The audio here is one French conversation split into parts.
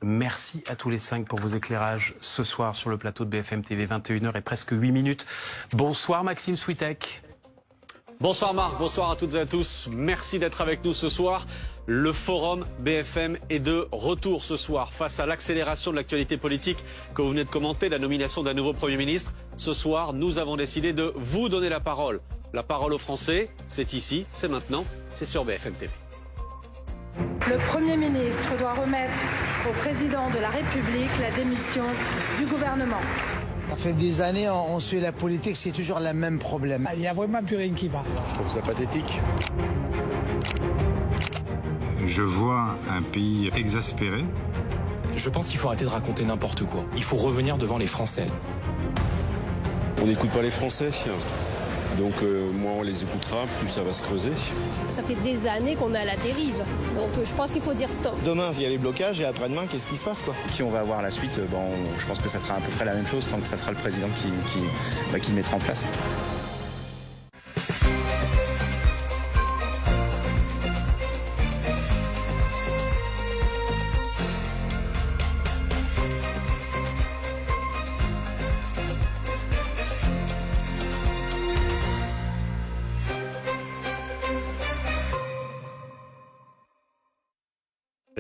Merci à tous les 5 pour vos éclairages ce soir sur le plateau de BFM TV, 21h et presque 8 minutes. Bonsoir Maxime Switek. Bonsoir Marc, bonsoir à toutes et à tous. Merci d'être avec nous ce soir. Le forum BFM est de retour ce soir face à l'accélération de l'actualité politique que vous venez de commenter, la nomination d'un nouveau Premier ministre. Ce soir, nous avons décidé de vous donner la parole. La parole aux Français, c'est ici, c'est maintenant, c'est sur BFM TV. Le Premier ministre doit remettre au Président de la République la démission du gouvernement. Ça fait des années, on suit la politique, c'est toujours le même problème. Il n'y a vraiment plus rien qui va. Je trouve ça pathétique. Je vois un pays exaspéré. Je pense qu'il faut arrêter de raconter n'importe quoi. Il faut revenir devant les Français. On n'écoute pas les Français. Donc moins on les écoutera, plus ça va se creuser. Ça fait des années qu'on est à la dérive. Donc je pense qu'il faut dire stop. Demain, il y a les blocages et après-demain, qu'est-ce qui se passe quoi? Qui on va avoir à la suite, je pense que ça sera à peu près la même chose tant que ça sera le président qui le mettra en place.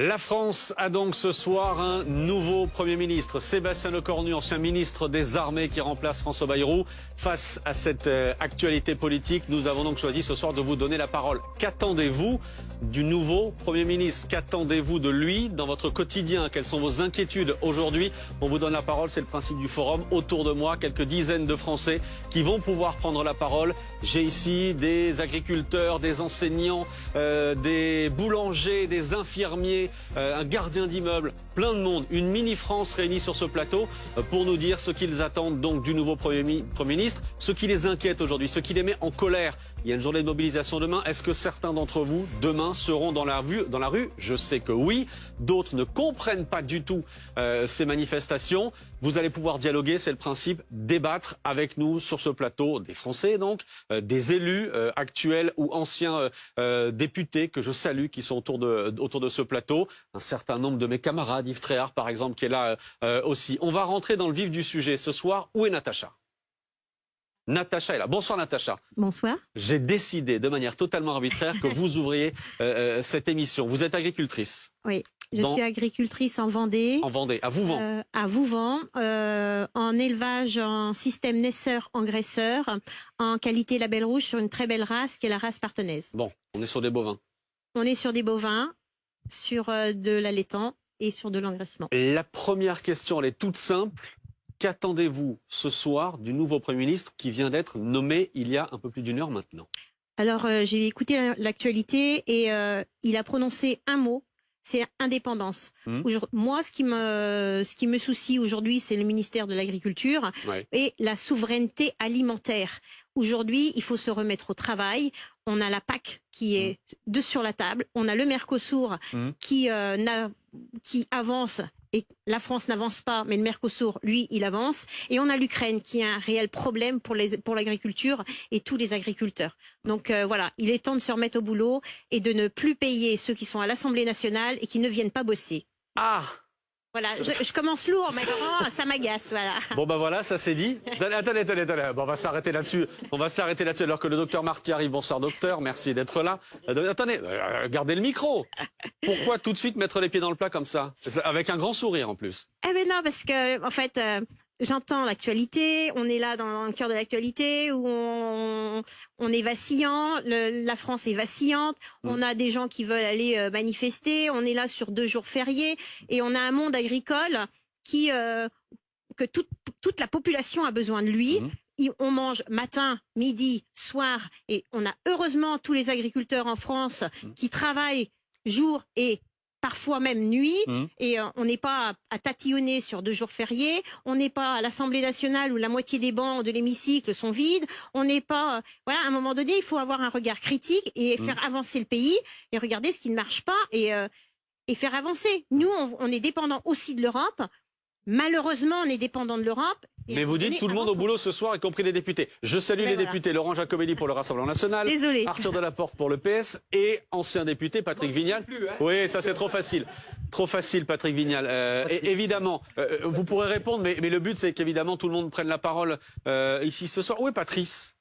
La France a donc ce soir un nouveau Premier ministre, Sébastien Lecornu, ancien ministre des Armées qui remplace François Bayrou. Face à cette actualité politique, nous avons donc choisi ce soir de vous donner la parole. Qu'attendez-vous du nouveau Premier ministre? Qu'attendez-vous de lui dans votre quotidien? Quelles sont vos inquiétudes aujourd'hui? On vous donne la parole, c'est le principe du forum. Autour de moi, quelques dizaines de Français qui vont pouvoir prendre la parole. J'ai ici des agriculteurs, des enseignants, des boulangers, des infirmiers, un gardien d'immeuble, plein de monde, une mini-France réunie sur ce plateau pour nous dire ce qu'ils attendent donc du nouveau Premier ministre, ce qui les inquiète aujourd'hui, ce qui les met en colère. Il y a une journée de mobilisation demain. Est-ce que certains d'entre vous, demain, seront dans la rue? Je sais que oui. D'autres ne comprennent pas du tout ces manifestations. Vous allez pouvoir dialoguer, c'est le principe, débattre avec nous sur ce plateau, des Français donc, des élus actuels ou anciens députés que je salue, qui sont autour de ce plateau. Un certain nombre de mes camarades, Yves Tréhard par exemple, qui est là aussi. On va rentrer dans le vif du sujet ce soir. Où est Natacha? Natacha est là. Bonsoir Natacha. Bonsoir. J'ai décidé de manière totalement arbitraire que vous ouvriez cette émission. Vous êtes agricultrice. Oui, je suis agricultrice en Vendée. En Vendée, à Vouvant. À Vouvant, en élevage en système naisseur-engraisseur, en qualité label rouge sur une très belle race qui est la race partenaise. Bon, on est sur des bovins. On est sur des bovins, sur de l'allaitant et sur de l'engraissement. La première question, elle est toute simple. Qu'attendez-vous ce soir du nouveau Premier ministre qui vient d'être nommé il y a un peu plus d'une heure maintenant? Alors, j'ai écouté l'actualité et il a prononcé un mot, c'est indépendance. Moi, ce qui me soucie aujourd'hui, c'est le ministère de l'Agriculture et la souveraineté alimentaire. Aujourd'hui, il faut se remettre au travail. On a la PAC qui est sur la table. On a le Mercosur qui avance. Et la France n'avance pas, mais le Mercosur, lui, il avance. Et on a l'Ukraine qui a un réel problème pour l'agriculture et tous les agriculteurs. Donc voilà, il est temps de se remettre au boulot et de ne plus payer ceux qui sont à l'Assemblée nationale et qui ne viennent pas bosser. Ah! Voilà, je commence lourd, mais vraiment, ça m'agace, voilà. Bon ben voilà, ça c'est dit. Attendez. Bon, on va s'arrêter là-dessus. Alors que le docteur Marty arrive. Bonsoir docteur, merci d'être là. Attendez, gardez le micro. Pourquoi tout de suite mettre les pieds dans le plat comme ça? Avec un grand sourire en plus. Eh ben non, parce que en fait, j'entends l'actualité. On est là dans le cœur de l'actualité où on est vacillant. La France est vacillante. On a des gens qui veulent aller manifester. On est là sur 2 jours fériés et on a un monde agricole que toute la population a besoin de lui. On mange matin, midi, soir et on a heureusement tous les agriculteurs en France qui travaillent jour et parfois même nuit, et on n'est pas à tatillonner sur 2 jours fériés, on n'est pas à l'Assemblée nationale où la moitié des bancs de l'hémicycle sont vides, on n'est pas... Voilà, à un moment donné, il faut avoir un regard critique et faire avancer le pays, et regarder ce qui ne marche pas, et faire avancer. Nous, on est dépendants aussi de l'Europe, Malheureusement, on est dépendant de l'Europe. Mais vous dites tout le monde au boulot ce soir, y compris les députés. Je salue les députés. Laurent Jacobelli pour le Rassemblement National. Désolé. Arthur Delaporte pour le PS et ancien député Patrick Vignal. Oui, ça c'est trop facile. Trop facile, Patrick Vignal. Et évidemment, vous pourrez répondre, mais le but c'est qu'évidemment tout le monde prenne la parole ici ce soir. Où est Patrice ?